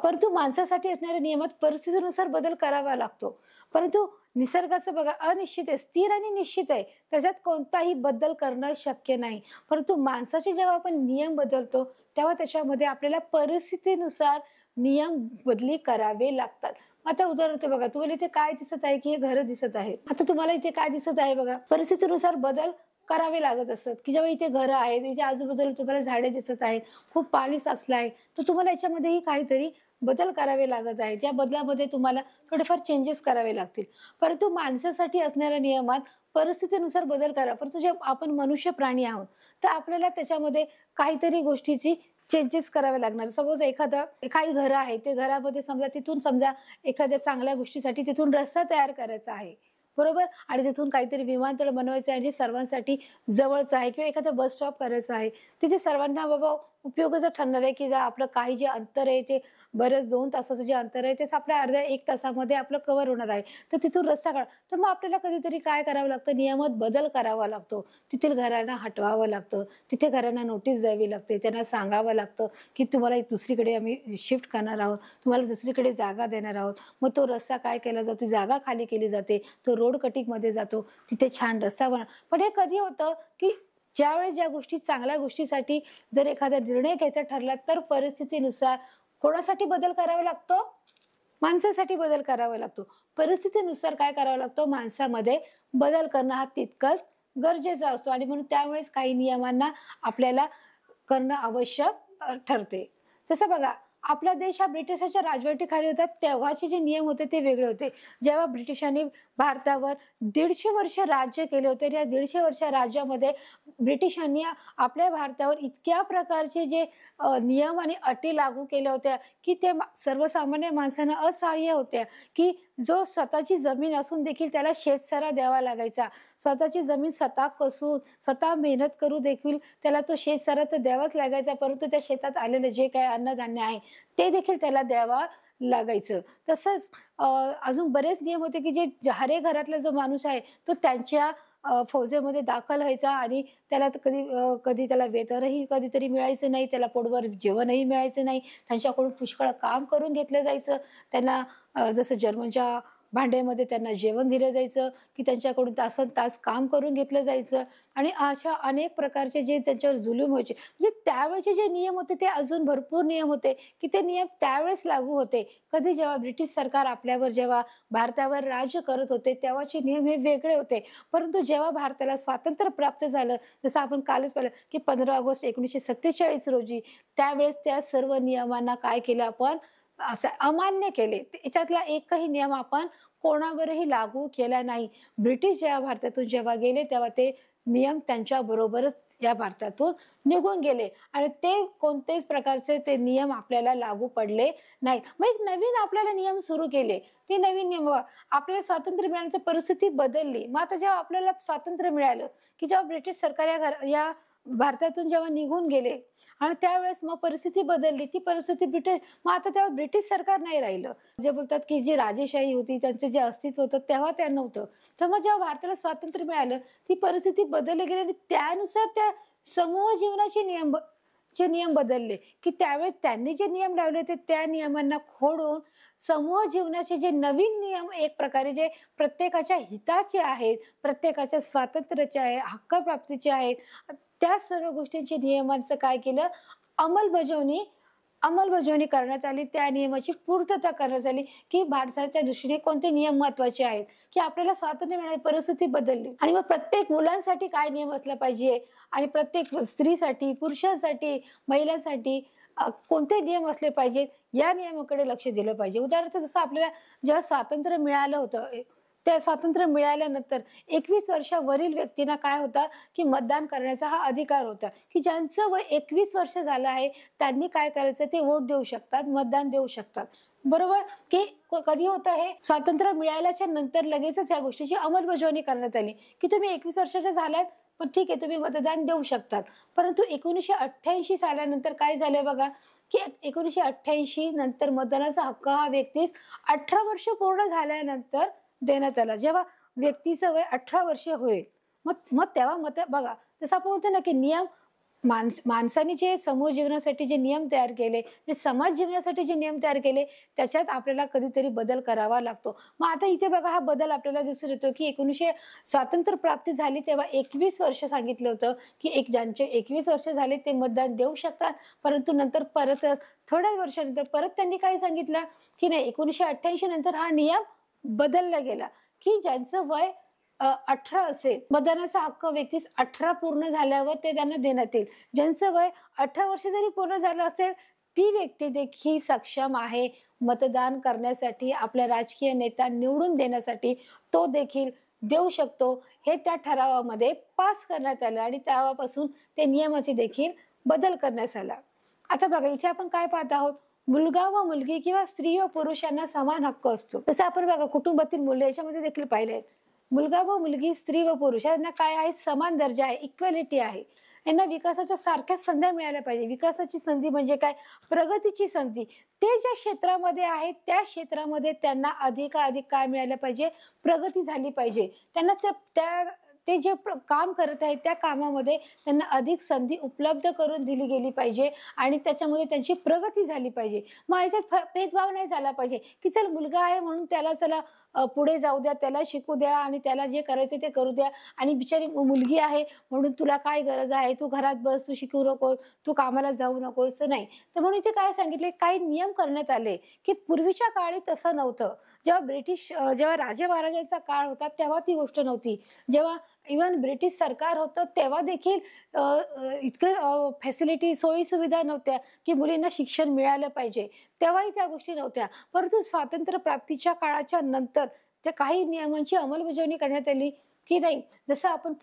परंतु माणसासाठी असणाऱ्या नियमात परिस्थितीनुसार बदल करावा लागतो. परंतु निसर्गाचं बघा अनिश्चित आहे, स्थिर आणि निश्चित आहे, त्याच्यात कोणताही बदल करणं शक्य नाही. परंतु माणसाचे जेव्हा आपण नियम बदलतो तेव्हा त्याच्यामध्ये आपल्याला परिस्थितीनुसार नियम बदली करावे लागतात. आता उदाहरणार्थ बघा, तुम्हाला इथे काय दिसत आहे की हे घर दिसत आहे. आता तुम्हाला इथे काय दिसत आहे बघा, परिस्थितीनुसार बदल करावे लागत असतात की जेव्हा इथे घरं आहेत, इथे आजूबाजूला तुम्हाला झाडे दिसत आहेत, खूप पाणी साचलं आहे, तर तुम्हाला याच्यामध्येही काहीतरी बदल करावे लागत आहेत. या बदलामध्ये तुम्हाला थोडेफार चेंजेस करावे लागतील. परंतु माणसासाठी असणाऱ्या नियमात परिस्थितीनुसार बदल करा. परंतु जे आपण मनुष्य प्राणी आहोत तर आपल्याला त्याच्यामध्ये काहीतरी गोष्टीची चेंजेस करावे लागणार. सपोज काही घरं आहेत, ते घरामध्ये समजा तिथून समजा एखाद्या चांगल्या गोष्टीसाठी तिथून रस्ता तयार करायचा आहे, बरोबर, आणि तिथून काहीतरी विमानतळ बनवायचं आहे जे सर्वांसाठी जवळचं आहे, किंवा एखादा बस स्टॉप करायचा आहे तिथे सर्वांना बाबा उपयोगाचं ठरणार आहे की आपलं काही जे अंतर आहे ते बरेच 2 तासाचं जे अंतर आहे तेच आपल्या अर्ध्या 1 तासामध्ये आपलं कव्हर होणार आहे. तर तिथून रस्ता काढ, तर मग आपल्याला कधीतरी काय करावं लागतं, नियमात बदल करावा लागतो. तिथील घरांना हटवावं लागतं, तिथे घरांना नोटीस द्यावी लागते, त्यांना सांगावं लागतं की तुम्हाला दुसरीकडे आम्ही शिफ्ट करणार आहोत, तुम्हाला दुसरीकडे जागा देणार आहोत. मग तो रस्ता काय केला जातो, जागा खाली केली जाते, तो रोड कटिंगमध्ये जातो, तिथे छान रस्ता बना. पण हे कधी होतं की ज्यावेळेस ज्या गोष्टी चांगल्या गोष्टीसाठी जर एखादा निर्णय घ्यायचा ठरला तर परिस्थितीनुसार कोणासाठी बदल करावा लागतो, माणसासाठी बदल करावा लागतो. परिस्थितीनुसार काय करावं लागतो, माणसामध्ये बदल करणं हा तितकंच गरजेचा असतो. आणि म्हणून त्यावेळेस काही नियमांना आपल्याला करणं आवश्यक ठरते. जसं बघा, आपला देश हा ब्रिटिशांच्या राजवटीखाली होता तेव्हाचे जे नियम होते ते वेगळे होते. जेव्हा ब्रिटिशांनी भारतावर 150 वर्ष राज्य केले होते, या 150 वर्ष राज्यामध्ये ब्रिटिशांनी आपल्या भारतावर इतक्या प्रकारचे जे नियम आणि अटी लागू केल्या होत्या की ते सर्वसामान्य माणसांना असहाय्य होत्या. की जो स्वतःची जमीन असून देखील त्याला शेतसारा द्यावा लागायचा, स्वतःची जमीन स्वतः कसून स्वतः मेहनत करू देखील त्याला तो शेतसारा तर द्यावाच लागायचा. परंतु त्या शेतात आलेलं जे काही अन्नधान्य आहे ते देखील त्याला द्यावा लागायचं. तसंच अजून बरेच नियम होते की जे हरे घरातला जो माणूस आहे तो त्यांच्या फौजेमध्ये दाखल व्हायचा आणि त्याला कधी त्याला वेतनही कधीतरी मिळायचं नाही, त्याला पोटभर जेवणही मिळायचं नाही, त्यांच्याकडून पुष्कळ काम करून घेतलं जायचं. त्यांना जसं जर्मनच्या भांड्यामध्ये त्यांना जेवण दिलं जायचं की त्यांच्याकडून तासन तास काम करून घेतलं जायचं. आणि अशा अनेक प्रकारचे जे त्यांच्यावर जुलूम व्हायचे, म्हणजे त्यावेळेचे जे नियम होते ते अजून भरपूर नियम होते की ते नियम त्यावेळेस लागू होते. कधी जेव्हा ब्रिटिश सरकार आपल्यावर जेव्हा भारतावर राज्य करत होते तेव्हाचे नियम हे वेगळे होते. परंतु जेव्हा भारताला स्वातंत्र्य प्राप्त झालं, जसं आपण कालच पाहिलं की 15 ऑगस्ट 1947 रोजी, त्यावेळेस त्या सर्व नियमांना काय केलं, आपण असं अमान्य केले. याच्यातला एकही नियम आपण कोणावरही लागू केला नाही. ब्रिटिश जेव्हा भारतातून जेव्हा गेले तेव्हा ते नियम त्यांच्या बरोबरच या भारतातून निघून गेले आणि ते कोणतेच प्रकारचे ते नियम आपल्याला लागू पडले नाही. मग एक नवीन आपल्याला नियम सुरू केले. ते नवीन नियम, आपल्याला स्वातंत्र्य मिळण्याची परिस्थिती बदलली. मग आता जेव्हा आपल्याला स्वातंत्र्य मिळालं की जेव्हा ब्रिटिश सरकार या भारतातून जेव्हा निघून गेले आणि त्यावेळेस मग परिस्थिती बदलली, ती परिस्थिती मग आता तेव्हा ब्रिटिश सरकार नाही राहिलं. जे बोलतात की जी राजेशाही होती त्यांचं जे अस्तित्व होतं तेव्हा त्या नव्हतं. तर मग जेव्हा भारताला स्वातंत्र्य मिळालं ती परिस्थिती बदलली गेली आणि त्यानुसार त्या समूह जीवनाचे नियम बदलले की त्यावेळेस त्यांनी जे नियम लावले होते त्या नियमांना खोडून समूह जीवनाचे जे नवीन नियम, एक प्रकारे जे प्रत्येकाच्या हिताचे आहेत, प्रत्येकाच्या स्वातंत्र्याचे आहे, हक्कप्राप्तीचे आहेत, त्या सर्व गोष्टींच्या नियमांचं काय केलं, अंमलबजावणी करण्यात आली. त्या नियमाची पूर्तता करण्यात आली की भारताच्या दृष्टीने कोणते नियम महत्वाचे आहेत, की आपल्याला स्वातंत्र्य मिळण्याची परिस्थिती बदलली. आणि मग प्रत्येक मुलांसाठी काय नियम असला पाहिजे आणि प्रत्येक स्त्रीसाठी, पुरुषांसाठी, महिलांसाठी कोणते नियम असले पाहिजेत या नियमाकडे लक्ष दिलं पाहिजे. उदाहरणार्थ जसं आपल्याला जेव्हा स्वातंत्र्य मिळालं होतं, त्या स्वातंत्र्य मिळाल्यानंतर 21 वर्षावरील व्यक्तींना काय होता की मतदान करण्याचा हा अधिकार होता. की ज्यांचं वय 21 वर्ष झालं आहे त्यांनी काय करायचं, ते वोट देऊ शकतात, मतदान देऊ शकतात, बरोबर. की कधी होतं हे, स्वातंत्र्य मिळाल्याच्या नंतर लगेचच या गोष्टीची अंमलबजावणी करण्यात आली की तुम्ही 21 वर्षाचे झालात पण ठीक आहे, तुम्ही मतदान देऊ शकतात. परंतु 1988 सालानंतर काय झालंय बघा की 1988 नंतर मतदानाचा हक्क हा व्यक्तीस 18 वर्ष पूर्ण झाल्यानंतर देण्यात आला. जेव्हा व्यक्तीचं वय 18 वर्ष होईल मग तेव्हा बघा, जसं आपण बोलतो ना की नियम माणसाने जे समूह जीवनासाठी जे नियम तयार केले, जे समाज जीवनासाठी जे नियम तयार केले, त्याच्यात आपल्याला कधीतरी बदल करावा लागतो. मग आता इथे बघा हा बदल आपल्याला दिसून येतो, की 1900 स्वातंत्र्य प्राप्ती झाली तेव्हा 21 वर्ष सांगितलं होतं, की ज्यांचे 21 वर्ष झाले ते मतदान देऊ शकतात. परंतु नंतर परतच थोड्या वर्षानंतर परत त्यांनी काय सांगितलं, की नाही 1988 नंतर हा नियम बदलला गेला, की ज्यांचं वय 18 असेल, मतदानाचा हक्क व्यक्तीस 18 पूर्ण झाल्यावर ते त्यांना देण्यात येईल. ज्यांचं वय 18 वर्ष जरी पूर्ण झालं असेल, ती व्यक्ती देखील सक्षम आहे मतदान करण्यासाठी, आपला राजकीय नेता निवडून देण्यासाठी तो देखील देऊ शकतो. हे त्या ठरावामध्ये पास करण्यात आलं आणि तेव्हापासून ते नियमाचे देखील बदल करण्यात आला. आता बघा इथे आपण काय पाहत आहोत, मुलगा व मुलगी किंवा स्त्री व पुरुष यांना समान हक्क असतो. तसं आपण बघा कुटुंबातील मूल्य याच्यामध्ये देखील पाहिले. मुलगा व मुलगी, स्त्री व पुरुष यांना काय आहे, समान दर्जा आहे, इक्वॅलिटी आहे. यांना विकासाच्या सारख्याच संध्या मिळाल्या पाहिजे. विकासाची संधी म्हणजे काय, प्रगतीची संधी. ते ज्या क्षेत्रामध्ये आहेत त्या क्षेत्रामध्ये त्यांना अधिकाधिक काय मिळालं पाहिजे, प्रगती झाली पाहिजे. त्यांना ते जे काम करत आहेत त्या कामामध्ये त्यांना अधिक संधी उपलब्ध करून दिली गेली पाहिजे आणि त्याच्यामध्ये त्यांची प्रगती झाली पाहिजे. मग याच्यात भेदभाव नाही झाला पाहिजे, की चल मुलगा आहे म्हणून त्याला चला पुढे जाऊ द्या, त्याला शिकू द्या आणि त्याला जे करायचं ते करू द्या, आणि बिचारी मुलगी आहे म्हणून तुला काय गरज आहे, तू घरात बस, तू शिकू नकोस, तू कामाला जाऊ नकोस, नाही. तर म्हणून इथे काय सांगितले, काही नियम करण्यात आले, की पूर्वीच्या काळी तसं नव्हतं. जेव्हा राजे महाराजांचा काळ होता तेव्हा ती गोष्ट नव्हती. जेव्हा इव्हन ब्रिटिश सरकार होतं तेव्हा देखील इतकं फॅसिलिटी, सोयी सुविधा नव्हत्या, की मुलींना शिक्षण मिळालं पाहिजे. तेव्हाही त्या गोष्टी नव्हत्या. परंतु स्वातंत्र्य प्राप्तीच्या काळाच्या नंतर त्या काही नियमांची अंमलबजावणी करण्यात आली, की नाही जसं आपण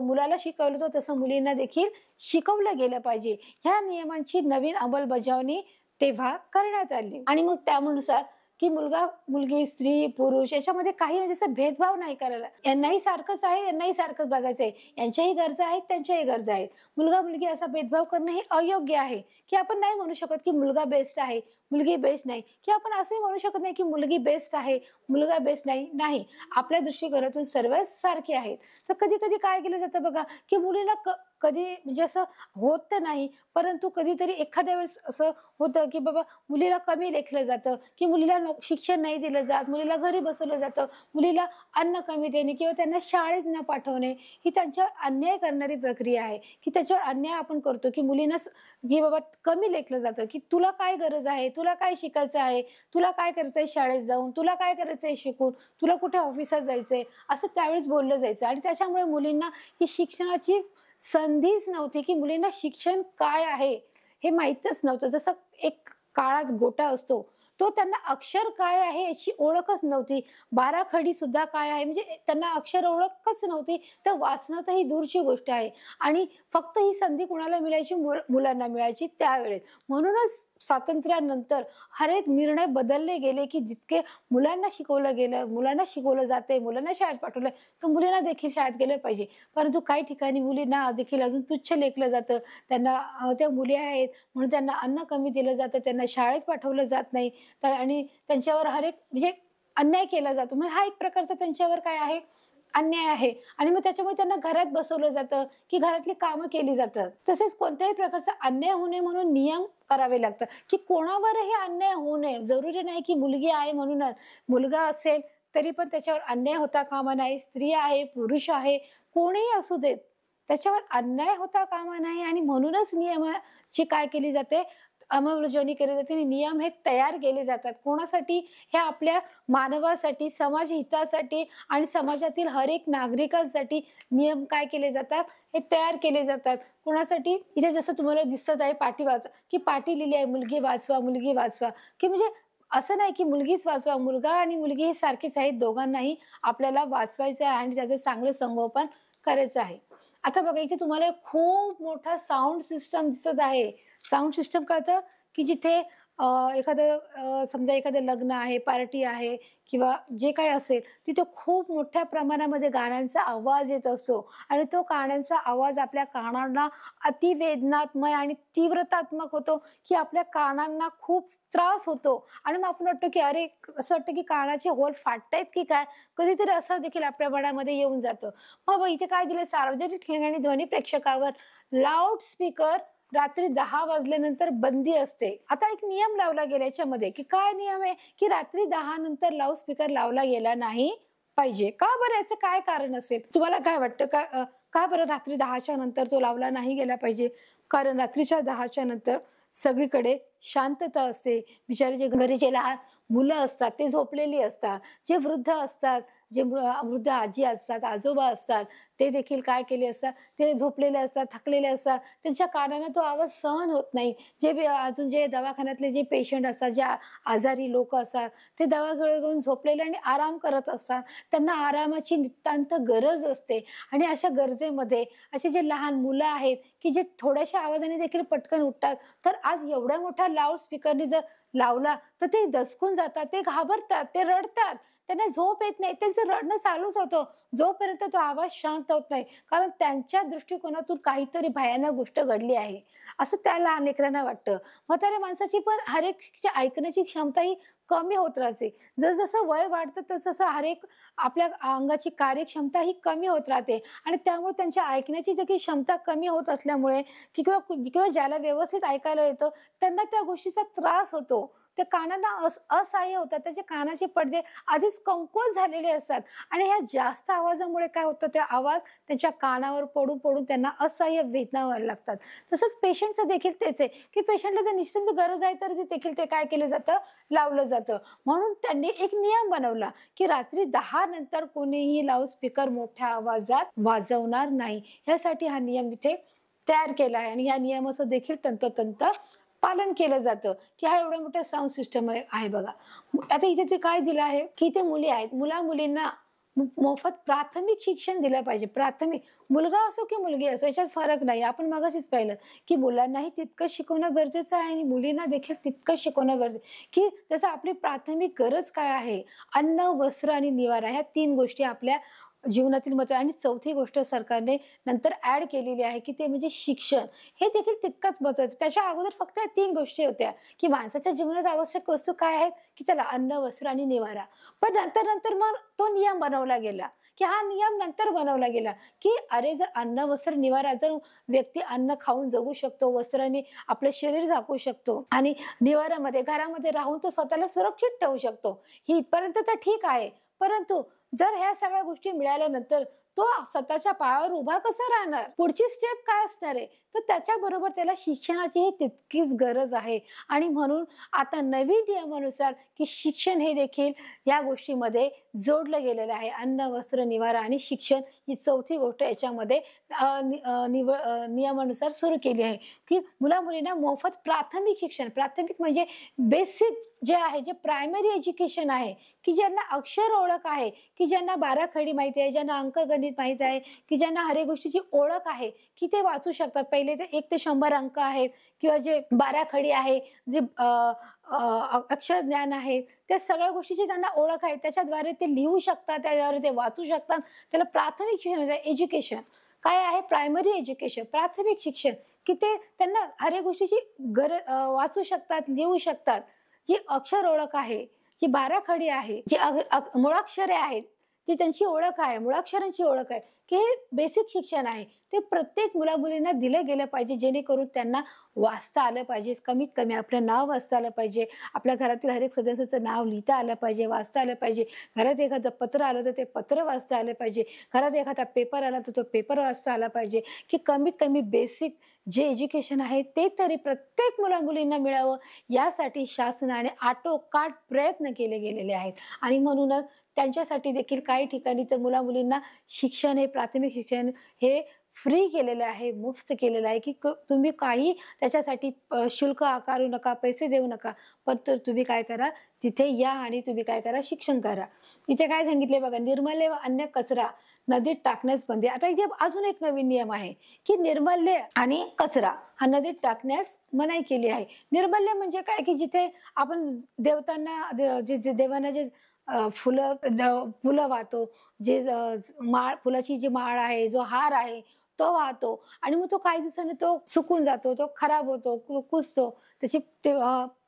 मुलाला शिकवलं होतं तसं मुलींना देखील शिकवलं गेलं पाहिजे. ह्या नियमांची नवीन अंमलबजावणी तेव्हा करण्यात आली आणि मग त्यानुसार की मुलगा मुलगी, स्त्री पुरुष याच्यामध्ये काही म्हणजे असं भेदभाव नाही करायला. यांनाही सारखंच आहे, यांनाही सारखंच बघायचं आहे. यांच्याही गरजा आहेत, त्यांच्याही गरजा आहेत. मुलगा मुलगी असा भेदभाव करणं हे अयोग्य आहे, की आपण नाही म्हणू शकत की मुलगा बेस्ट आहे, मुलगी बेस्ट नाही, की आपण असंही म्हणू शकत नाही की मुलगी बेस्ट आहे, मुलगा बेस्ट नाही. नाही, आपल्या दृष्टिकोनातून सर्वच सारखे आहेत. तर कधी कधी काय केलं जातं बघा, की मुलीला कधी म्हणजे असं होत तर नाही, परंतु कधीतरी एखाद्या वेळेस असं होतं की बाबा मुलीला कमी लेखलं जातं, की मुलीला शिक्षण नाही दिलं जात, मुलीला घरी बसवलं जातं, मुलीला अन्न कमी देणे किंवा त्यांना शाळेत न पाठवणे ही त्यांच्यावर अन्याय करणारी प्रक्रिया आहे, की त्याच्यावर अन्याय आपण करतो, की मुलींना की बाबा कमी लेखलं जातं, की तुला काय गरज आहे, तुला काय शिकायचं आहे, तुला काय करायचंय शाळेत जाऊन, तुला काय करायचंय शिकून, तुला कुठे ऑफिसात जायचंय, असं त्यावेळेस बोललं जायचं. आणि त्याच्यामुळे मुलींना ही शिक्षणाची संधीच नव्हती, की मुलींना शिक्षण काय आहे हे माहीतच नव्हतं. जसं एक काळात गोटा असतो, तो त्यांना अक्षर काय आहे याची ओळखच नव्हती. बाराखडी सुद्धा काय आहे म्हणजे त्यांना अक्षर ओळखच नव्हती. तर वाचणं तर ही दूरची गोष्ट आहे. आणि फक्त ही संधी कुणाला मिळायची, मुलांना मिळायची त्यावेळेस. म्हणूनच स्वातंत्र्यानंतर हर एक निर्णय बदलले गेले, की जितके मुलांना शिकवलं गेलं, मुलांना शिकवलं जाते, मुलांना शाळेत पाठवलं, तर मुलींना देखील शाळेत गेलं पाहिजे. परंतु काही ठिकाणी मुलींना देखील अजून तुच्छ लेखलं जातं. त्यांना त्या मुली आहेत म्हणून त्यांना अन्न कमी दिलं जातं, त्यांना शाळेत पाठवलं जात नाही. आणि त्यांच्यावर हर एक म्हणजे अन्याय केला जातो. म्हणजे हा एक प्रकारचा त्यांच्यावर काय आहे, अन्याय आहे. आणि मग त्याच्यामुळे त्यांना घरात बसवलं जातं, की घरातली कामं केली जातात. तसेच कोणत्याही प्रकारचा अन्याय होऊ नये म्हणून नियम करावे लागतात, की कोणावरही अन्याय होऊ नये. जरुरी नाही की मुलगी आहे म्हणूनच, मुलगा असेल तरी पण त्याच्यावर अन्याय होता कामा नये. स्त्री आहे, पुरुष आहे, कोणीही असू देत, त्याच्यावर अन्याय होता कामा नये. आणि म्हणूनच नियमाची काय केली जाते, अंमलबजावणी केली जाते. नियम हे तयार केले जातात. कोणासाठी, हे आपल्या मानवासाठी, समाज हितासाठी आणि समाजातील हर एक नागरिकांसाठी नियम काय केले जातात, हे तयार केले जातात. कोणासाठी, इथे जसं तुम्हाला दिसत आहे पाटी वाचवा, की पाटी लिहिली आहे मुलगी वाचवा, मुलगी वाचवा, की म्हणजे असं नाही की मुलगीच वाचवा, मुलगा आणि मुलगी हे सारखेच आहेत. दोघांनाही आपल्याला वाचवायचं आहे आणि त्याचं चांगलं संगोपन करायचं आहे. आता बघा इथे तुम्हाला खूप मोठा साऊंड सिस्टम दिसत आहे. साऊंड सिस्टम कळतं, की जिथे एखादं समजा एखादं लग्न आहे, पार्टी आहे किंवा जे काही असेल, तिथे खूप मोठ्या प्रमाणामध्ये गाण्यांचा आवाज येत असतो आणि तो गाण्यांचा आवाज आपल्या कानांना अतिवेदनात्मक आणि तीव्रतात्मक होतो, की आपल्या कानांना खूप त्रास होतो आणि मग आपण वाटतं, की अरे, असं वाटतं, की कानाचे होल फाटतायत की काय? कधीतरी असं देखील आपल्या मनामध्ये येऊन जातं. मग इथे काय दिलंय, सार्वजनिक ठिकाणी ध्वनी प्रेक्षकावर लाउड स्पीकर रात्री 10 वाजल्यानंतर बंदी असते. आता एक नियम लावला गेला याच्यामध्ये, की काय नियम आहे, की रात्री 10 नंतर लाउड स्पीकर लावला गेला नाही पाहिजे. का बरं, याचं काय कारण असेल? तुम्हाला काय वाटतं? का बरं रात्री 10च्या नंतर तो लावला नाही गेला पाहिजे? कारण रात्रीच्या 10च्या नंतर सगळीकडे शांतता असते. बिचारे जे घरी जे लहान मुलं असतात ते झोपलेली असतात. जे वृद्ध असतात, जे वृद्ध आजी असतात, आजोबा असतात, ते देखील काय केले असतात, ते झोपलेले असतात, थकलेले असतात. त्यांच्या कानाला तो आवाज सहन होत नाही. अजून जे दवाखान्यातले जे पेशंट असतात, जे आजारी लोकं असतात, ते दवाखान्यात घेऊन झोपलेले आणि आराम करत असतात. त्यांना आरामाची नितांत गरज असते आणि अशा गरजेमध्ये असे जे लहान मुलं आहेत, की जे थोड्याशा आवाजाने देखील पटकन उठतात. तर आज एवढ्या मोठ्या लाउड स्पीकरनी जर लावला, तर ते दचकून जातात, ते घाबरतात, ते रडतात. त्यांना झोप येत नाही. त्यांचं रडणं चालूच राहतं जोपर्यंत तो आवाज शांत होत नाही. कारण त्यांच्या दृष्टिकोनातून काहीतरी भयानक गोष्ट घडली आहे, असं त्या लहान लेकरांना वाटतं. म्हाताऱ्या माणसाची पण हर एकची ऐकण्याची क्षमता ही कमी होत राहते. जसं वय वाढतं तसं हर एक आपल्या अंगाची कार्यक्षमता ही कमी होत राहते आणि त्यामुळे त्यांच्या ऐकण्याची देखील क्षमता कमी होत असल्यामुळे किंवा किंवा ज्याला व्यवस्थित ऐकायला येतं त्यांना त्या गोष्टीचा त्रास होतो. त्या कानांना असहाय्य होतात. त्याचे कानाचे पडदे आधीच कमकुवत झालेले असतात आणि ह्या जास्त आवाजामुळे काय होतं, ते आवाज त्यांच्या कानावर पडून त्यांना असहाय्य वेदना व्हायला लागतात. तसंच पेशंटचं देखील तेच आहे, की पेशंटला जर निश्चित गरज आहे तर देखील ते काय केलं जातं, लावलं जातं. म्हणून त्यांनी एक नियम बनवला, की रात्री 10 नंतर कोणीही लाउडस्पीकर मोठ्या आवाजात वाजवणार नाही. यासाठी हा नियम इथे तयार केला आहे आणि या नियमाचं देखील तंतोतंत पालन केलं जातं, की हा एवढा मोठा साउंड सिस्टम आहे बघा. आता इथे ते काय दिलं आहे, की इथे मुली आहेत. मुला-मुलींना मोफत प्राथमिक शिक्षण दिलं पाहिजे. प्राथमिक, मुलगा असो की मुलगी असो याच्यात फरक नाही. आपण मगाशीच पाहिलं, की मुलांनाही तितकंच शिकवणं गरजेचं आहे आणि मुलींना देखील तितकंच शिकवणं गरजेचं, की जसं आपली प्राथमिक गरज काय आहे? अन्न, वस्त्र आणि निवारा ह्या 3 गोष्टी आपल्या जीवनातील महत्त्व आणि चौथी गोष्ट सरकारने नंतर ॲड केलेली आहे, की ते म्हणजे शिक्षण. हे देखील तितकंच महत्त्वाचं. त्याच्या अगोदर फक्त या 3 गोष्टी होत्या, की माणसाच्या जीवनात आवश्यक वस्तू काय आहेत, की चला अन्न, वस्त्र आणि निवारा. पण नंतर मग तो नियम बनवला गेला, की हा नियम नंतर बनवला गेला, की अरे जर अन्न, वस्त्र, निवारा, जर व्यक्ती अन्न खाऊन जगू शकतो, वस्त्राने आपलं शरीर झाकू शकतो आणि निवारामध्ये घरामध्ये राहून तो स्वतःला सुरक्षित ठेवू शकतो. ही इथपर्यंत तर ठीक आहे. परंतु जर ह्या सगळ्या गोष्टी मिळाल्यानंतर तो स्वतःच्या पायावर उभा कसा राहणार? पुढची स्टेप काय असणार आहे? तर त्याच्याबरोबर त्याला शिक्षणाचीही तितकीच गरज आहे आणि म्हणून आता नवीन नियमानुसार, की शिक्षण हे देखील या गोष्टीमध्ये जोडलं गेलेलं आहे. अन्न, वस्त्र, निवारा आणि शिक्षण ही चौथी गोष्ट याच्यामध्ये नियमानुसार सुरू केली आहे, की मुला-मुलींना मोफत प्राथमिक शिक्षण. प्राथमिक म्हणजे बेसिक जे आहे, जे प्रायमरी एज्युकेशन आहे, की ज्यांना अक्षर ओळख आहे, की ज्यांना बाराखडी माहिती आहे, ज्यांना अंकगणित माहीत आहे, की ज्यांना हर एक गोष्टीची ओळख आहे, की ते वाचू शकतात. पहिले ते 1 ते 100 अंक आहेत किंवा जे बाराखडी आहे, जे अक्षर ज्ञान आहे, त्या सगळ्या गोष्टीची त्यांना ओळख आहे. त्याच्याद्वारे ते लिहू शकतात, त्याद्वारे ते वाचू शकतात. त्याला प्राथमिक शिक्षण म्हणजे एज्युकेशन. काय आहे? प्रायमरी एज्युकेशन, प्राथमिक शिक्षण, की ते त्यांना हर एक गोष्टीची वाचू शकतात, लिहू शकतात. जी अक्षर ओळख आहे, जी बाराखडी आहे, जी मुळाक्षरे आहेत, ती त्यांची ओळख आहे, मुळाक्षरांची ओळख आहे, की हे बेसिक शिक्षण आहे. ते प्रत्येक मुला-मुलींना दिलं गेलं पाहिजे, जेणेकरून त्यांना वाचता आलं पाहिजे. कमीत कमी आपलं नाव वाचता आलं पाहिजे. आपल्या घरातील हर एक सदस्याचं नाव लिहिता आलं पाहिजे, वाचता आलं पाहिजे. घरात एखादं पत्र आलं तर ते पत्र वाचता आलं पाहिजे. घरात एखादा पेपर आला तर तो पेपर वाचता आला पाहिजे, की कमीत कमी बेसिक जे एज्युकेशन आहे ते तरी प्रत्येक मुला-मुलींना मिळावं, यासाठी शासनाने आटोकाट प्रयत्न केले गेलेले आहेत. आणि म्हणूनच त्यांच्यासाठी देखील काही ठिकाणी तर मुला-मुलींना शिक्षण हे प्राथमिक शिक्षण हे फ्री केलेलं आहे, मुफ्त केलेलं आहे, की तुम्ही काही त्याच्यासाठी शुल्क आकारू नका, पैसे देऊ नका. पण तर तुम्ही काय करा, तिथे या आणि तुम्ही काय करा, शिक्षण करा. इथे काय सांगितले बघा, निर्माल्य व अन्य कचरा नदीत टाकण्यास बंदी. आता इथे अजून एक नवीन नियम आहे, की निर्माल्य आणि कचरा हा नदीत टाकण्यास मनाई केली आहे. निर्माल्य म्हणजे काय, की जिथे आपण देवांना जे फुलं वाहतो, जे फुलाची जी माळ आहे, जो हार आहे तो वाहतो आणि मग तो काही दिवसांनी तो सुकून जातो, तो खराब होतो, कुजतो, त्याची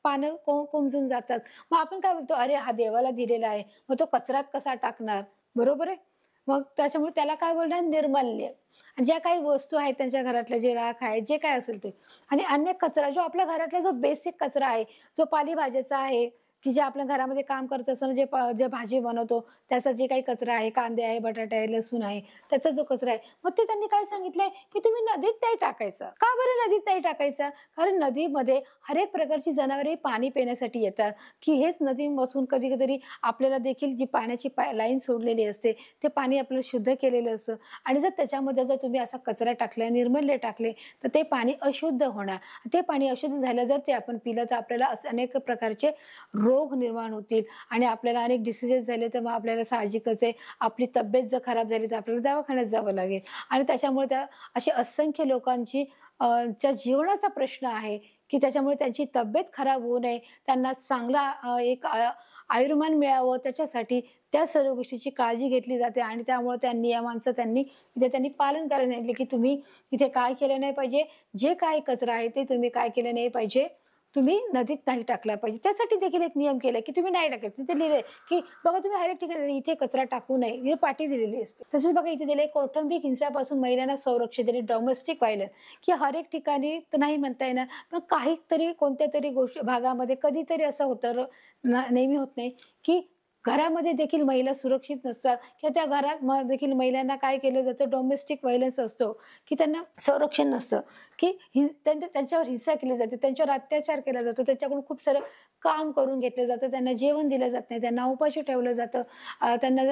पानं कोमेजून जातात. मग आपण काय बोलतो, अरे हा देवाला दिलेला आहे, मग तो कचऱ्यात कसा टाकणार, बरोबर आहे. मग त्याच्यामुळे त्याला काय बोलणार, निर्माल्य. आणि ज्या काही वस्तू आहेत त्यांच्या घरातल्या, जे राख आहे, जे काय असेल ते. आणि अन्य कचरा जो आपल्या घरातला जो बेसिक कचरा आहे, जो पालेभाज्याचा आहे, की जे आपल्या घरामध्ये काम करत असताना जे भाजी बनवतो त्याचा जे काही कचरा आहे, कांदे आहे, बटाटे आहे, लसूण आहे, त्याचा जो कचरा आहे, मग ते त्यांनी काय सांगितलंय, की तुम्ही नदीत नाही टाकायचं. का बरं नदीत नाही टाकायचं? कारण नदीमध्ये हर एक प्रकारची जनावरे पाणी पिण्यासाठी येतात, की हेच नदीपासून कधी कधी आपल्याला देखील जी पाण्याची लाईन सोडलेली असते ते पाणी आपल्याला शुद्ध केलेलं असतं. आणि जर त्याच्यामध्ये जर तुम्ही असा कचरा टाकला, निर्मल्य टाकले, तर ते पाणी अशुद्ध होणार. ते पाणी अशुद्ध झालं जर ते आपण पिलं तर आपल्याला अनेक प्रकारचे रोग निर्माण होतील आणि आपल्याला अनेक डिसीजेस झाले तर मग आपल्याला साहजिकच आहे, आपली तब्येत जर खराब झाली तर आपल्याला दवाखान्यात जावं लागेल. आणि त्याच्यामुळे त्या अशी असंख्य लोकांची च्या जीवनाचा प्रश्न आहे, की त्याच्यामुळे त्यांची तब्येत खराब होऊ नये, त्यांना चांगला एक आयुर्मान मिळावं, त्याच्यासाठी त्या सर्व गोष्टीची काळजी घेतली जाते. आणि त्यामुळे त्या नियमांचं त्यांनी पालन करायला सांगितले, की तुम्ही इथे काय केलं नाही पाहिजे, जे काही कचरा आहे ते तुम्ही काय केलं नाही पाहिजे, तुम्ही नदीत नाही टाकला पाहिजे. त्यासाठी देखील एक नियम केलाय, की तुम्ही नाही टाकायचं. तिथे लिहिलंय, की बघा तुम्ही हर एक ठिकाणी इथे कचरा टाकू नये, ही पाटी दिलेली असते. तसेच बघा इथे दिले, कौटुंबिक हिंसापासून महिलांना संरक्षण दिले, डोमेस्टिक व्हायलन्स, की हर एक ठिकाणी तर नाही म्हणता येणार, पण काहीतरी कोणत्या तरी गोष्टी भागामध्ये कधीतरी असं होतं, नेहमी होत नाही, की घरामध्ये देखील महिला सुरक्षित नसतात, किंवा त्या घरात देखील महिलांना काय केलं जातं, डोमेस्टिक व्हायलन्स असतो, की त्यांना संरक्षण नसतं, की त्यांच्यावर हिंसा केली जाते, त्यांच्यावर अत्याचार केला जातो, त्यांच्याकडून खूप सारं काम करून घेतलं जातं, त्यांना जेवण दिलं जात नाही, त्यांना उपाशी ठेवलं जातं, त्यांना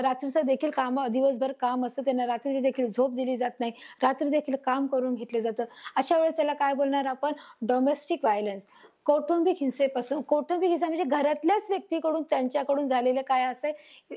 रात्रीचं देखील दिवसभर काम असतं, त्यांना रात्रीची देखील झोप दिली जात नाही, रात्री देखील काम करून घेतलं जातं. अशा वेळेस त्याला काय बोलणार आपण, डोमेस्टिक व्हायलन्स. कौटुंबिक हिंसेपासून, कौटुंबिक हिंसा म्हणजे घरातल्याच व्यक्तीकडून त्यांच्याकडून झालेले काय असे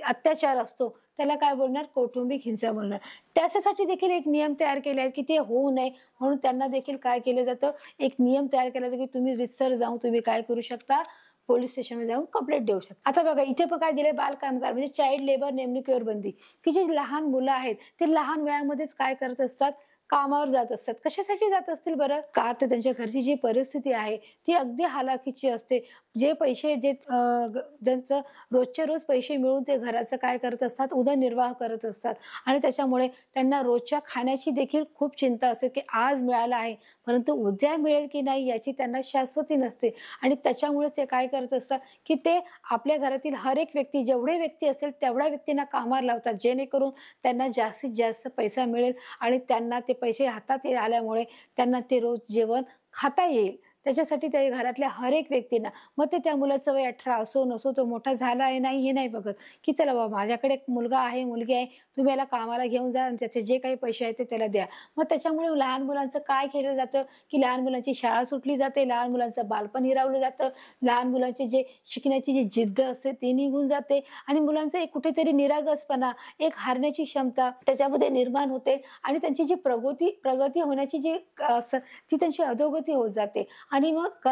अत्याचार असतो, त्याला काय बोलणार, कौटुंबिक हिंसा बोलणार. त्याच्यासाठी देखील एक नियम तयार केले आहेत, की ते होऊ नये म्हणून त्यांना देखील काय केलं जातं, एक नियम तयार केला जातो, की तुम्ही रितसर जाऊन तुम्ही काय करू शकता, पोलीस स्टेशनमध्ये जाऊन कंप्लेंट देऊ शकता. आता बघा इथे पण काय दिले, बालकामगार म्हणजे चाइल्ड लेबर नेमणुकीवर बंदी, की जे लहान मुलं आहेत ते लहान वयामध्येच काय करत असतात, कामावर जात असतात. कशासाठी जात असतील बरं? का तर त्यांच्या घरची जी परिस्थिती आहे ती अगदी हालाकीची असते. जे पैसे ज्यांचं रोजच्या रोज पैसे मिळून ते घराचं काय करत असतात, उदरनिर्वाह करत असतात. आणि त्याच्यामुळे त्यांना रोजच्या खाण्याची देखील खूप चिंता असते, की आज मिळालं आहे परंतु उद्या मिळेल की नाही याची त्यांना शाश्वती नसते. आणि त्याच्यामुळे ते काय करत असतात, की ते आपल्या घरातील हर एक व्यक्ती, जेवढे व्यक्ती असेल तेवढ्या व्यक्तींना कामावर लावतात, जेणेकरून त्यांना जास्तीत जास्त पैसा मिळेल आणि त्यांना ते पैसे हातात आल्यामुळे त्यांना ते रोज जेवण खाता येईल. त्याच्यासाठी त्या घरातल्या हर एक व्यक्तींना, मग ते त्या मुलाचं वय 18 असो नसो, तो मोठा झाला आहे नाही हे नाही बघत, की चला बाबा माझ्याकडे एक मुलगा आहे, मुलगी आहे, तुम्ही याला कामाला घेऊन जा आणि त्याचे जे काही पैसे आहेत ते त्याला द्या. मग त्याच्यामुळे लहान मुलांचं काय केलं जातं, की लहान मुलांची शाळा सुटली जाते, लहान मुलांचं बालपण हिरावलं जातं, लहान मुलांचे जे शिकण्याची जी जिद्द असते ती निघून जाते आणि मुलांचं एक कुठेतरी निरागसपणा, एक हारण्याची क्षमता त्याच्यामध्ये निर्माण होते आणि त्यांची जी प्रगती होण्याची जी ती त्यांची अधोगती होत जाते. आणि मग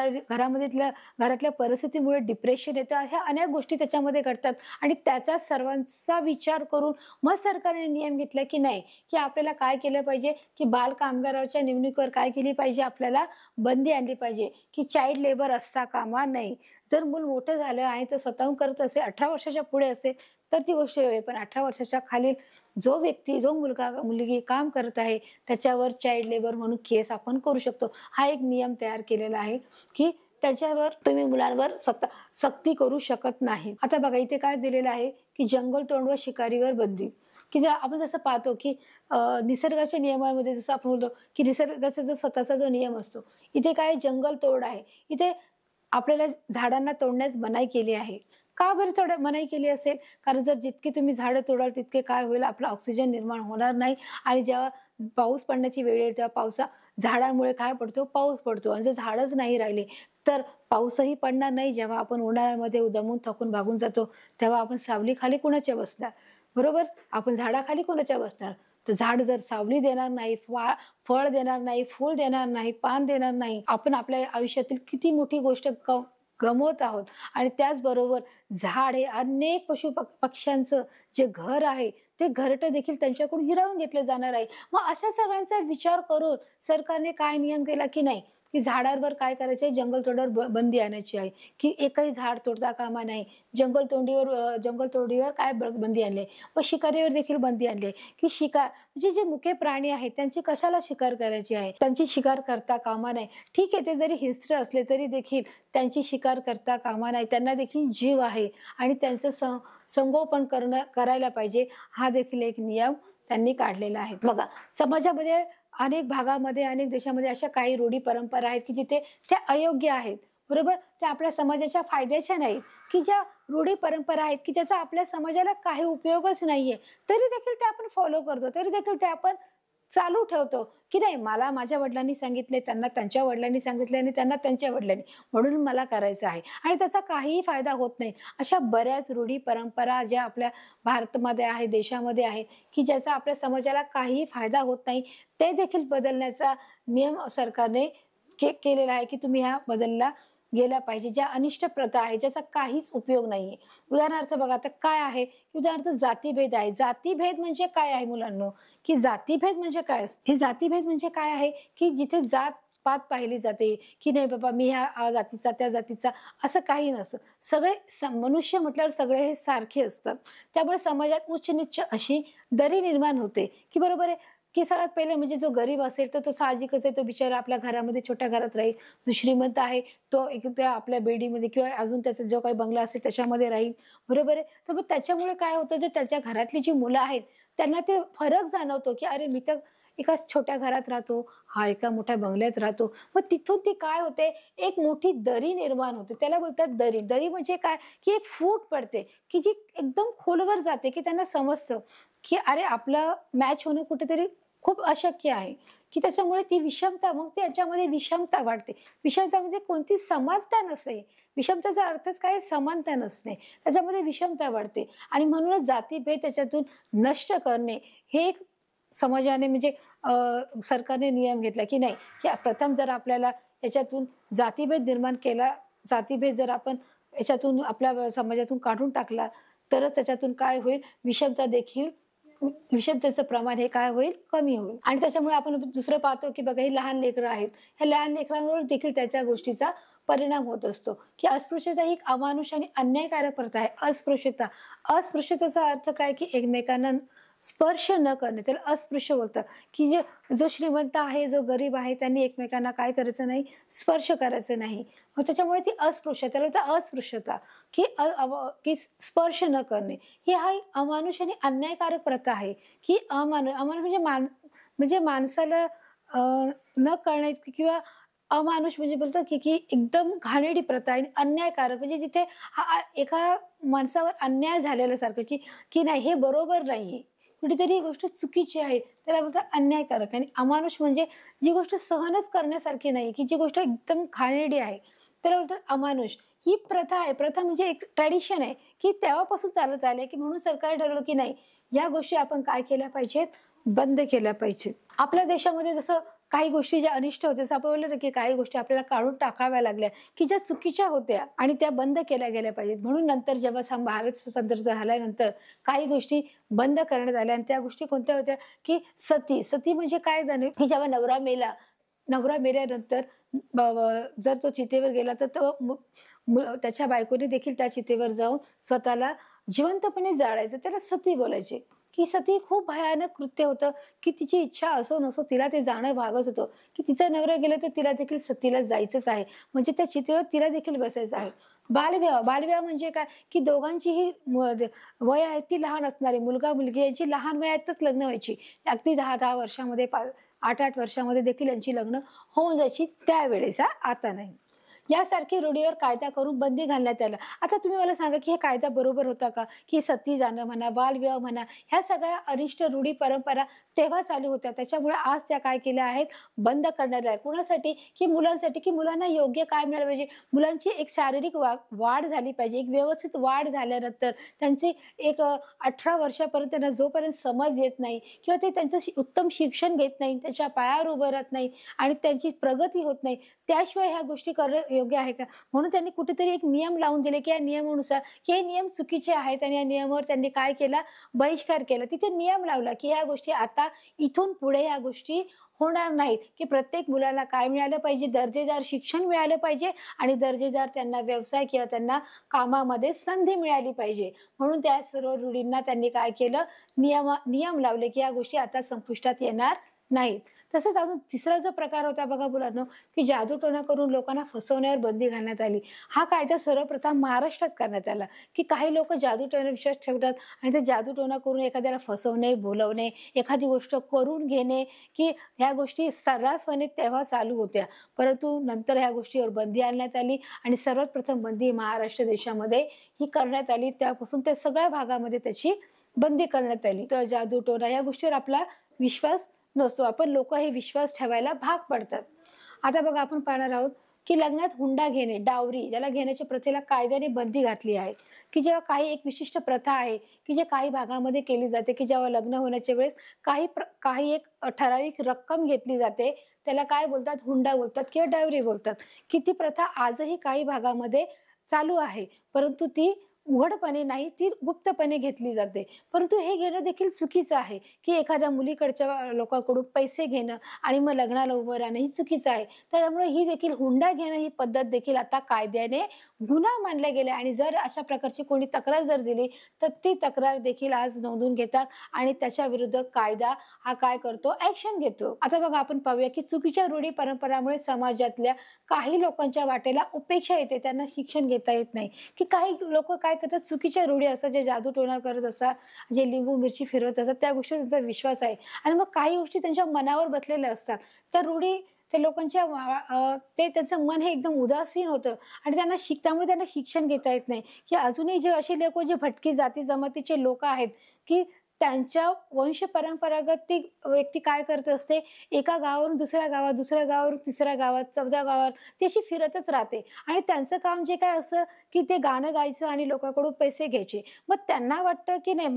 घरातल्या परिस्थितीमुळे डिप्रेशन येतं, अशा अनेक गोष्टी त्याच्यामध्ये घडतात. आणि त्याचा सर्वांचा विचार करून मग सरकारने नियम घेतला, की नाही, की आपल्याला काय केलं पाहिजे, की बाल कामगाराच्या नेमणुकीवर काय केली पाहिजे, आपल्याला बंदी आणली पाहिजे, की चाइल्ड लेबर असता कामा नये. जर मूल मोठं झालं आहे तर स्वतःहून करत असेल, 18 वर्षाच्या पुढे असेल तर ती गोष्ट वेगळी, पण 18 वर्षाच्या खालील जो व्यक्ती, जो मुलगा मुलगी काम करत आहे त्याच्यावर चाइल्ड लेबर म्हणून केस आपण करू शकतो. हा एक नियम तयार केलेला आहे, की त्याच्यावर तुम्ही मुलांवर सक्ती करू शकत नाही. आता बघा इथे काय दिलेलं आहे, की जंगल तोड व शिकारीवर बंदी, की आपण जसं पाहतो, की निसर्गाच्या नियमांमध्ये जसं आपण बोलतो, की निसर्गाचा जो स्वतःचा जो नियम असतो, इथे काय जंगल तोड आहे, इथे आपल्याला झाडांना तोडण्यास मनाई केली आहे. का बरं थोडं मनाई केली असेल? कारण जर जितके तुम्ही झाडं तोडाल तितके काय होईल, आपलं ऑक्सिजन निर्माण होणार नाही आणि जेव्हा पाऊस पडण्याची वेळ येईल तेव्हा झाडांमुळे काय पडतो, पाऊस पडतो आणि जर झाडच नाही राहिले तर पाऊसही पडणार नाही. जेव्हा आपण उन्हाळ्यामध्ये दमून थकून भागून जातो तेव्हा आपण सावलीखाली कुणाच्या बसणार? बरोबर? आपण झाडाखाली कोणाच्या बसणार? तर झाड जर सावली देणार नाही, फळ देणार नाही, फूल देणार नाही, पान देणार नाही, आपण आपल्या आयुष्यातील किती मोठी गोष्ट गमावत आहोत. आणि त्याचबरोबर झाड हे अनेक पक्ष्यांचं जे घर आहे, ते घरटं देखील त्यांच्याकडून हिरावून घेतलं जाणार आहे. मग अशा सगळ्यांचा विचार करून सरकारने काय नियम केला की नाही, की झाडांवर काय करायचं आहे, जंगलतोडीवर बंदी आणायची आहे, की एकही झाड तोडता कामा नये. जंगलतोडीवर काय बंदी आणली आहे. मग शिकारीवर देखील बंदी आणली आहे, की म्हणजे जे मुके प्राणी आहेत त्यांची कशाला शिकार करायची आहे, त्यांची शिकार करता कामा नये. ठीक आहे, ते जरी हिंस्र असले तरी देखील त्यांची शिकार करता कामा नये. त्यांना देखील जीव आहे आणि त्यांचं संगोपन करायला पाहिजे. हा देखील एक नियम त्यांनी काढलेला आहे. बघा, समाजामध्ये अनेक भागामध्ये, अनेक देशामध्ये अशा काही रूढी परंपरा आहेत, की जिथे त्या अयोग्य आहेत. बरोबर? त्या आपल्या समाजाच्या फायद्याच्या नाहीत, की ज्या रूढी परंपरा आहेत, की ज्याचा आपल्या समाजाला काही उपयोगच नाहीये. तरी देखील ते आपण फॉलो करतो. तरी देखील ते आपण चालू ठेवतो, की नाही मला माझ्या वडिलांनी सांगितले, त्यांना त्यांच्या वडिलांनी सांगितले आणि त्यांना त्यांच्या वडिलांनी, म्हणून मला करायचं आहे आणि त्याचा काहीही फायदा होत नाही. अशा बऱ्याच रूढी परंपरा ज्या आपल्या भारतामध्ये आहे, देशामध्ये आहेत, की ज्याचा आपल्या समाजाला काहीही फायदा होत नाही, ते देखील बदलण्याचा नियम सरकारने केलेला आहे, की तुम्ही ह्या बदलला गेल्या पाहिजे. ज्या अनिष्ट प्रथा आहे, ज्याचा काहीच उपयोग नाहीये. उदाहरणार्थ बघा, आता काय आहे, की उदाहरणार्थ जातीभेद आहे. जातीभेद म्हणजे काय आहे मुलांनो, की जातीभेद म्हणजे काय असते? हे जातीभेद म्हणजे काय आहे, की जिथे जात-पात पाहिली जाते, की नाही बाबा मी ह्या जातीचा, त्या जातीचा, असं काही नसतं. सगळे मनुष्य म्हटल्यावर सगळे हे सारखे असतात. त्यामुळे समाजात उच्च-नीच अशी दरी निर्माण होते, की बरोबर आहे, की सगळ्यात पहिले म्हणजे जो गरीब असेल तर तो साहजिकच आहे, तो बिचारा आपल्या घरामध्ये छोट्या घरात राहील. जो श्रीमंत आहे तो एक त्या आपल्या बिल्डिंगमध्ये किंवा अजून त्याचा जो काही बंगला असेल त्याच्यामध्ये राहील. बरोबर आहे. तर मग त्याच्यामुळे काय होतं, जे त्याच्या घरातली जी मुलं आहेत त्यांना ते फरक जाणवतो, की अरे मी तर एका छोट्या घरात राहतो, हा एका मोठ्या बंगल्यात राहतो. मग तिथून ती काय होते, एक मोठी दरी निर्माण होते. त्याला बोलतात दरी. दरी म्हणजे काय, की एक फूट पडते, की जी एकदम खोलवर जाते, की त्यांना समजतं, की अरे आपलं मॅच होणं कुठेतरी खूप अशक्य आहे, की त्याच्यामुळे ती विषमता, मग त्याच्यामध्ये विषमता वाढते. विषमता म्हणजे कोणती समानता नसते. विषमतेचा अर्थच काय, समानता नसणे. त्याच्यामध्ये विषमता वाढते आणि म्हणूनच जातीभेद त्याच्यातून नष्ट करणे हे एक समाजाने म्हणजे सरकारने नियम घेतला, की नाही, की प्रथम जर आपल्याला याच्यातून जातीभेद निर्माण केला, जातीभेद जर आपण याच्यातून आपल्या समाजातून काढून टाकला, तरच त्याच्यातून काय होईल, विषमतेचं प्रमाण हे काय होईल, कमी होईल. आणि त्याच्यामुळे आपण दुसरं पाहतो, की बघा ही लहान लेकरं आहेत. ह्या लहान लेकरांवर देखील त्याच्या गोष्टीचा परिणाम होत असतो, की अस्पृश्यता ही एक अमानुष आणि अन्यायकारक प्रथा आहे. अस्पृश्यतेचा अर्थ काय, की एकमेकांना स्पर्श न करणे, त्याला अस्पृश्य बोलतात, की जो श्रीमंत आहे, जो गरीब आहे, त्यांनी एकमेकांना काय करायचं नाही, स्पर्श करायचं नाही. मग त्याच्यामुळे ती अस्पृश्यता, त्याला बोलतात अस्पृश्यता, की स्पर्श न करणे. ही हा एक अमानुष आणि अन्यायकारक प्रथा आहे, की अमानुष म्हणजे माणसाला न कळणे किंवा अमानुष म्हणजे बोलतो, की एकदम घाणेरडी प्रथा आहे. अन्यायकारक म्हणजे जिथे एका माणसावर अन्याय झालेल्या सारखं, की नाही हे बरोबर नाहीये. कुठेतरी ही गोष्ट चुकीची आहे. त्याला बोलतात अन्यायकारक. आणि अमानुष म्हणजे जी गोष्ट सहनच करण्यासारखी नाही, की जी गोष्ट एकदम घाणेरडी आहे, त्याला बोलतात अमानुष. ही प्रथा आहे. प्रथा म्हणजे एक ट्रॅडिशन आहे, की तेव्हापासून चालत आले, की म्हणून सरकारने ठरवलं, की नाही या गोष्टी आपण काय केल्या पाहिजेत, बंद केल्या पाहिजेत. आपल्या देशामध्ये जसं काही गोष्टी ज्या अनिष्ट होत्या, जसं आपण बोललो ना, की काही गोष्टी आपल्याला काढून टाकाव्या लागल्या, की ज्या चुकीच्या होत्या आणि त्या बंद केल्या गेल्या पाहिजेत. म्हणून नंतर जेव्हा भारत स्वतंत्र झाल्यानंतर काही गोष्टी बंद करण्यात आल्या आणि त्या गोष्टी कोणत्या होत्या, की सती म्हणजे काय जाणे, की जेव्हा नवरा मेल्यानंतर जर तो चितेवर गेला तर तो त्याच्या बायकोने देखील त्या चितेवर जाऊन स्वतःला जिवंतपणे जाळायचं, त्याला सती बोलायचे. की सती खूप भयानक कृत्य होतं, की तिची इच्छा असो नसो तिला ते जाणं भागच होतं, की तिचा नवरा गेला तर तिला देखील सतीला जायचंच आहे, म्हणजे त्या चितेवर तिला देखील बसायचं आहे. बालविवाह म्हणजे काय, की दोघांचीही वय आहे ती लहान असणारी, मुलगा मुलगी यांची लहान वयातच लग्न व्हायची. अगदी 10-10 वर्षामध्ये 8-8 वर्षामध्ये देखील यांची लग्न होऊन जायची त्यावेळेस, आता नाही. यासारखी रूढीवर कायदा करून बंदी घालण्यात आलं. आता तुम्ही मला सांगा, की हे कायदा बरोबर होता का? की सती जाणं म्हणा, बालविवाह म्हणा, ह्या सगळ्या अनिष्ट रूढी परंपरा तेव्हा चालू होत्या. त्याच्यामुळे आज त्या काय केल्या आहेत, बंद करण्यात आल्या. कुणासाठी? की मुलांसाठी, की मुलांना योग्य काय मिळालं पाहिजे. मुलांची एक शारीरिक वाढ झाली पाहिजे. एक व्यवस्थित वाढ झाल्यानंतर त्यांची एक 18 वर्षापर्यंत त्यांना जोपर्यंत समज येत नाही किंवा ते त्यांचं उत्तम शिक्षण घेत नाही, त्यांच्या पायावर उभं राहत नाही आणि त्यांची प्रगती होत नाही, त्याशिवाय ह्या गोष्टी करणं योग्य आहे का? म्हणून त्यांनी कुठेतरी एक नियम लावून दिले, की या नियमानुसार की हे नियम चुकीचे आहेत आणि या नियमावर त्यांनी काय केला, बहिष्कार केला. तिथे नियम लावला, की ह्या गोष्टी आता इथून पुढे ह्या गोष्टी होणार नाहीत, की प्रत्येक मुलाला काय मिळालं पाहिजे, दर्जेदार शिक्षण मिळालं पाहिजे आणि दर्जेदार त्यांना व्यवसाय किंवा त्यांना कामामध्ये संधी मिळाली पाहिजे. म्हणून त्या सर्व रूढींना त्यांनी काय केलं, नियम लावले, की या गोष्टी आता संपुष्टात येणार नाहीत. तसंच अजून तिसरा जो प्रकार होता बघा मुलांनो, की जादूटोणा करून लोकांना फसवण्यावर बंदी घालण्यात आली. हा कायदा सर्वप्रथम महाराष्ट्रात करण्यात आला, की काही लोकं जादूटोण्यावर विश्वास ठेवतात आणि ते जादूटोणा करून एखाद्याला फसवणे, भुलवणे, एखादी गोष्ट करून घेणे, की ह्या गोष्टी सर्रासपणे तेव्हा चालू होत्या. परंतु नंतर ह्या गोष्टीवर बंदी आणण्यात आली आणि सर्वात प्रथम बंदी महाराष्ट्र देशामध्ये ही करण्यात आली. त्यापासून त्या सगळ्या भागामध्ये त्याची बंदी करण्यात आली. तर जादूटोणा या गोष्टीवर आपला विश्वास नसतो. आपण लोक हे विश्वास ठेवायला भाग पडतात. आता बघा आपण पाहणार आहोत, की लग्नात हुंडा घेणे, डावरी ज्याला घेण्याच्या प्रथेला कायद्याने बंदी घातली आहे, की जेव्हा काही एक विशिष्ट प्रथा आहे, की जे काही भागामध्ये केली जाते, की जेव्हा लग्न होण्याच्या वेळेस काही एक ठराविक रक्कम घेतली जाते, त्याला काय बोलतात, हुंडा बोलतात किंवा डावरी बोलतात, की ती प्रथा आजही काही भागामध्ये चालू आहे. परंतु ती उघडपणे नाही, ती गुप्तपणे घेतली जाते. परंतु हे घेणं देखील चुकीचं आहे, की एखाद्या मुलीकडच्या लोकांकडून पैसे घेणं आणि मग लग्नाला उभं राहणं ही चुकीचं आहे. त्यामुळे ही देखील हुंडा घेणं ही पद्धत देखील आता कायद्याने गुन्हा मानला गेला आणि जर अशा प्रकारची कोणी तक्रार जर दिली, तर ती तक्रार देखील आज नोंदवून घेतात आणि त्याच्या विरुद्ध कायदा हा काय करतो, ॲक्शन घेतो. आता बघा आपण पाहूया, की चुकीच्या रूढी परंपरामुळे समाजातल्या काही लोकांच्या वाटेला उपेक्षा येते, त्यांना शिक्षण घेता येत नाही, की काही लोक काय करतात, चुकीच्या रूढी असतात, जे जादूटोणा करत असतात, जे लिंबू मिरची फिरवत असतात, त्या गोष्टी त्यांचा विश्वास आहे आणि मग काही गोष्टी त्यांच्या मनावर बसलेल्या असतात. त्या रूढी त्या लोकांच्या ते त्यांचं मन हे एकदम उदासीन होतं आणि त्यामुळे त्यांना शिक्षण घेता येत नाही, की अजूनही जे असे लोक जे भटकी जाती जमातीचे लोक आहेत, की त्यांच्या वंश परंपरागत ती व्यक्ती काय करत असते, एका गावावरून दुसऱ्या गावात, दुसऱ्या गावावरून तिसऱ्या गावात, चौथ्या गावावर ती अशी फिरतच राहते आणि त्यांचं काम जे काय असं, की ते गाणं गायचं आणि लोकांकडून पैसे घ्यायचे. मग त्यांना वाटतं, की नाही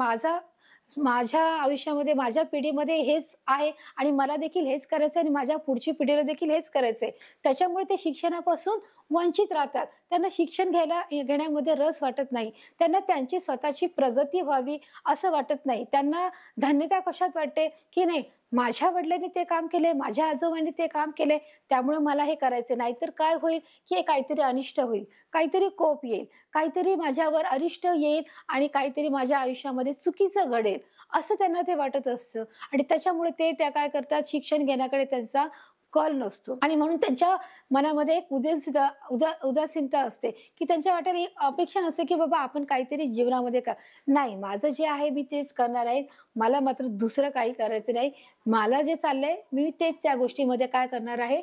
माझ्या आयुष्यामध्ये, माझ्या पिढीमध्ये हेच आहे आणि मला देखील हेच करायचं आणि माझ्या पुढची पिढीला देखील हेच करायचंय. त्याच्यामुळे ते शिक्षणापासून वंचित राहतात. त्यांना शिक्षण घेण्यामध्ये रस वाटत नाही. त्यांना त्यांची स्वतःची प्रगती व्हावी असं वाटत नाही. त्यांना धन्यता कशात वाटते, की नाही माझ्या वडिलांनी ते काम केले, माझ्या आजोबांनी ते काम केले, त्यामुळे मला हे करायचं. नाहीतर काय होईल, की काहीतरी अनिष्ट होईल, काहीतरी कोप येईल, काहीतरी माझ्यावर अरिष्ट येईल आणि काहीतरी माझ्या आयुष्यामध्ये चुकीचं घडेल, असं त्यांना ते वाटत असतं आणि त्याच्यामुळे त्या काय करतात, शिक्षण घेण्याकडे त्यांचा कल नसतो आणि म्हणून त्यांच्या मनामध्ये एक उदासीनता असते, की त्यांच्या वाटेला एक अपेक्षा नसते, की बाबा आपण काहीतरी जीवनामध्ये नाही, माझं जे आहे मी तेच करणार आहे, मला मात्र दुसरं काही करायचं नाही, मला जे चाललंय मी तेच त्या गोष्टीमध्ये काय करणार आहे,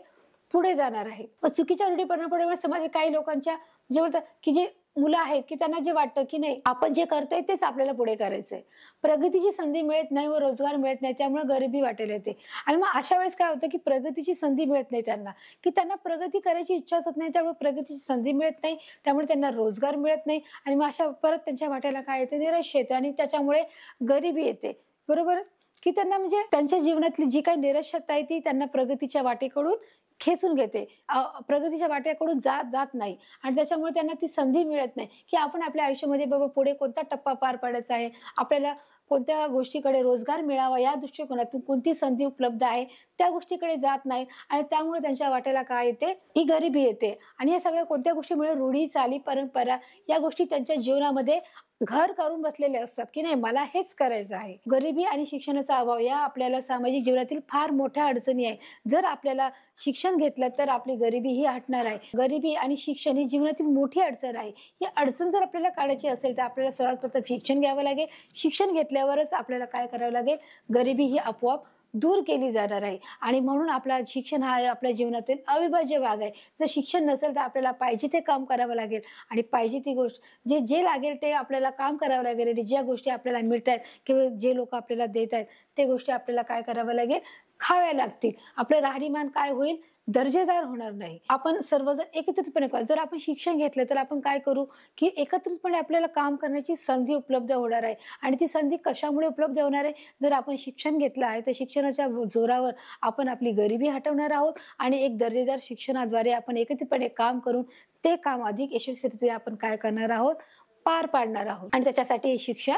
पुढे जाणार आहे. चुकीच्या रूढी परंपरेमुळे समाजात काही लोकांच्या जे बोलतात, की जे मुलं आहेत, की त्यांना जे वाटतं, की नाही आपण जे करतोय तेच आपल्याला पुढे करायचंय. प्रगतीची संधी मिळत नाही व रोजगार मिळत नाही, त्यामुळे गरिबी वाटेल येते आणि मग अशा वेळेस काय होतं, की प्रगतीची संधी मिळत नाही त्यांना, की त्यांना प्रगती करायची इच्छाच होत नाही, त्यामुळे प्रगतीची संधी मिळत नाही, त्यामुळे त्यांना रोजगार मिळत नाही आणि मग अशा परत त्यांच्या वाट्याला काय येते, निराशा येते आणि त्याच्यामुळे गरिबी येते. बरोबर? की त्यांना म्हणजे त्यांच्या जीवनातली जी काही निरक्षरता आहे ती त्यांना प्रगतीच्या वाटेकडून खेचून घेते, प्रगतीच्या वाटेकडून जात नाही आणि त्याच्यामुळे त्यांना ती संधी मिळत नाही, की आपण आपल्या आयुष्यामध्ये बाबा पुढे कोणता टप्पा पार पाडायचा आहे, आपल्याला कोणत्या गोष्टीकडे रोजगार मिळावा या दृष्टिकोनातून कोणती संधी उपलब्ध आहे त्या गोष्टीकडे जात नाहीत आणि त्यामुळे त्यांच्या वाट्याला काय येते, ही गरिबी येते आणि या सगळ्या कोणत्या गोष्टीमुळे रूढी, चाली, परंपरा या गोष्टी त्यांच्या जीवनामध्ये घर करून बसलेले असतात, की नाही मला हेच करायचं आहे. गरिबी आणि शिक्षणाचा अभाव या आपल्याला सामाजिक जीवनातील फार मोठ्या अडचणी आहे. जर आपल्याला शिक्षण घेतलं तर आपली गरिबी ही हटणार आहे. गरिबी आणि शिक्षण ही जीवनातील मोठी अडचण आहे. ही अडचण जर आपल्याला काढायची असेल तर आपल्याला सर्वात प्रथम शिक्षण घ्यावं लागेल. शिक्षण घेतल्यावरच आपल्याला काय करावं लागेल, गरिबी ही आपोआप दूर केली जाणार आहे. आणि म्हणून आपला शिक्षण हा आपल्या जीवनातील अविभाज्य भाग आहे. जर शिक्षण नसेल तर आपल्याला पाहिजे ते काम करावं लागेल आणि पाहिजे ती गोष्ट जे जे लागेल ते आपल्याला काम करावं लागेल आणि ज्या गोष्टी आपल्याला मिळत आहेत किंवा जे लोक आपल्याला देत आहेत ते गोष्टी आपल्याला काय करावं लागेल, खाव्या लागतील. आपलं राहणीमान काय होईल, दर्जेदार होणार नाही. आपण सर्वजण एकत्रितपणे करू. जर आपण शिक्षण घेतलं तर आपण काय करू, की एकत्रितपणे आपल्याला काम करण्याची संधी उपलब्ध होणार आहे. आणि ती संधी कशामुळे उपलब्ध होणार आहे, जर आपण शिक्षण घेतलं आहे तर शिक्षणाच्या जोरावर आपण आपली गरिबी हटवणार आहोत आणि एक दर्जेदार शिक्षणाद्वारे आपण एकत्रितपणे काम करून ते काम अधिक यशस्वीरित्या आपण काय करणार आहोत, पार पाडणार आहोत. आणि त्याच्यासाठी हे शिक्षण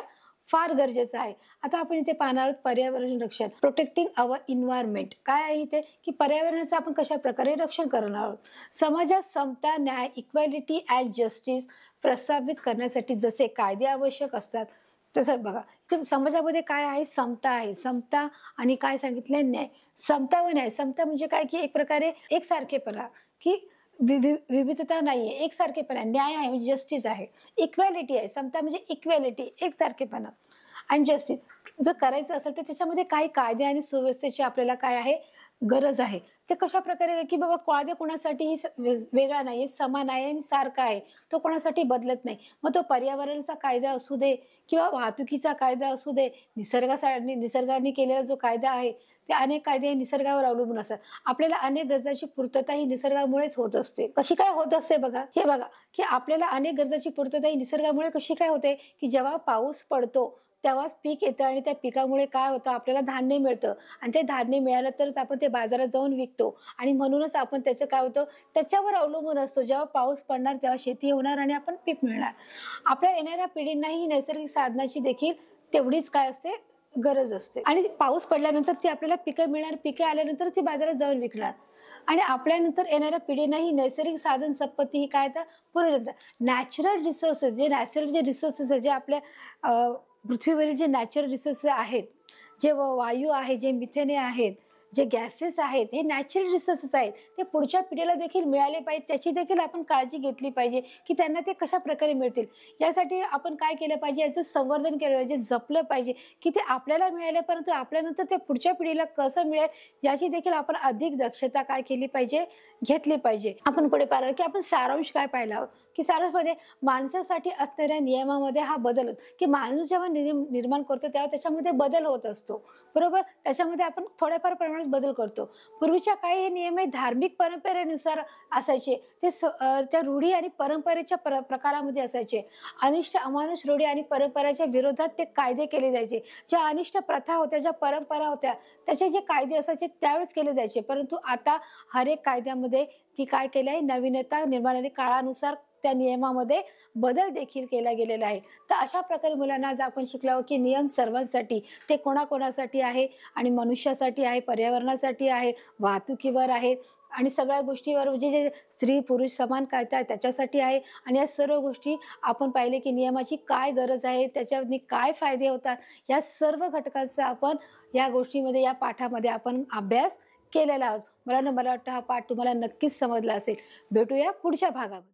फार गरजेचं आहे. आता आपण इथे पाहणार आहोत पर्यावरण रक्षण, प्रोटेक्टिंग अवर इन्व्हायरमेंट. काय आहे इथे, की पर्यावरणाचं आपण कशा प्रकारे रक्षण करणार आहोत. समाजात समता, न्याय, इक्वॅलिटी अँड जस्टिस प्रस्थापित करण्यासाठी जसे कायदे आवश्यक असतात तसं बघा इथे समाजामध्ये काय आहे, समता आहे. समता आणि काय सांगितलंय, न्याय. समता व न्याय. समता म्हणजे काय, की एक प्रकारे एकसारखेपणा, की विविधता नाहीये, एकसारखेपणा. न्याय आहे म्हणजे जस्टिस आहे. इक्वॅलिटी आहे. समता म्हणजे इक्वॅलिटी, एकसारखेपणा. आणि जस्टिस जर करायचं असेल तर त्याच्यामध्ये काही कायदे आणि सुव्यवस्थेची आपल्याला काय आहे, गरज आहे. ते कशा प्रकारे, की बाबा कायदा कोणासाठीही वेगळा नाहीये, समान आहे आणि सारखा आहे. तो कोणासाठी बदलत नाही. मग तो पर्यावरणाचा कायदा असू दे किंवा वाहतुकीचा कायदा असू दे, निसर्गाने केलेला जो कायदा आहे, ते अनेक कायदे निसर्गावर अवलंबून असतात. आपल्याला अनेक गरजांची पूर्तता ही निसर्गामुळेच होत असते. कशी काय होत असते बघा, हे बघा, की आपल्याला अनेक गरजांची पूर्तता ही निसर्गामुळे कशी काय होते, की जेव्हा पाऊस पडतो तेव्हाच पीक येतं आणि त्या पिकामुळे काय होतं, आपल्याला धान्य मिळतं आणि ते धान्य मिळालं तरच आपण ते बाजारात जाऊन विकतो आणि म्हणूनच आपण त्याचं काय होतं, त्याच्यावर अवलंबून असतो. जेव्हा पाऊस पडणार तेव्हा शेती होणार आणि आपण पीक मिळणार. आपल्या येणाऱ्या पिढींनाही नैसर्गिक साधनाची देखील तेवढीच काय असते, गरज असते. आणि पाऊस पडल्यानंतर ती आपल्याला पिकं मिळणार, पिकं आल्यानंतर ती बाजारात जाऊन विकणार आणि आपल्यानंतर येणाऱ्या पिढींनाही नैसर्गिक साधन संपत्ती ही काय तर पुरवली. नॅचरल रिसोर्सेस, जे नॅचरल जे रिसोर्सेस आहेत, जे आपल्या पृथ्वीवरील जे नॅचरल रिसोर्सेस आहेत, जे वायू आहे, जे मिथेने आहेत, जे गॅसेस आहेत, हे नॅचरल रिसोर्सेस आहेत. ते पुढच्या पिढीला देखील मिळाले पाहिजे, त्याची देखील आपण काळजी घेतली पाहिजे, की त्यांना ते कशा प्रकारे मिळतील. यासाठी आपण काय केलं पाहिजे, याचं संवर्धन केलं पाहिजे, जपलं पाहिजे, की ते आपल्याला मिळाले परंतु आपल्यानंतर ते पुढच्या पिढीला कसं मिळेल याची देखील आपण अधिक दक्षता काय केली पाहिजे, घेतली पाहिजे. आपण पुढे पाहिलं, की आपण सारांश काय पाहिला आहोत, की सारांशमध्ये माणसासाठी असणाऱ्या नियमामध्ये हा बदल होतो, की माणूस जेव्हा निर्माण करतो तेव्हा त्याच्यामध्ये बदल होत असतो, बरोबर. त्याच्यामध्ये आपण थोड्याफार प्रमाणात बदल करतो. पूर्वीच्या काळी हे नियम हे धार्मिक परंपरेनुसार असायचे. ते त्या रूढी आणि परंपरेच्या प्रकारामध्ये असायचे. अनिष्ट अमानुष रूढी आणि परंपरेच्या विरोधात ते कायदे केले जायचे. ज्या अनिष्ट प्रथा होत्या, ज्या परंपरा होत्या, त्याचे जे कायदे असायचे त्यावेळेस केले जायचे. परंतु आता हर एक कायद्यामध्ये ती काय केली आहे, नवीनता निर्माण आणि काळानुसार त्या नियमामध्ये बदल देखील केला गेलेला आहे. तर अशा प्रकारे मुलांना आज आपण शिकलो की नियम सर्वांसाठी, ते कोणाकोणासाठी आहे आणि मनुष्यासाठी आहे, पर्यावरणासाठी आहे, वाहतुकीवर आहे आणि सगळ्या गोष्टीवर म्हणजे जे स्त्री पुरुष समान कायदा आहे त्याच्यासाठी आहे. आणि या सर्व गोष्टी आपण पाहिले की नियमाची काय गरज आहे, त्याच्याने काय फायदे होतात, या सर्व घटकांचा आपण या गोष्टीमध्ये, या पाठामध्ये आपण अभ्यास केलेला आहोत. मला वाटतं हा पाठ तुम्हाला नक्कीच समजला असेल. भेटूया पुढच्या भागामध्ये.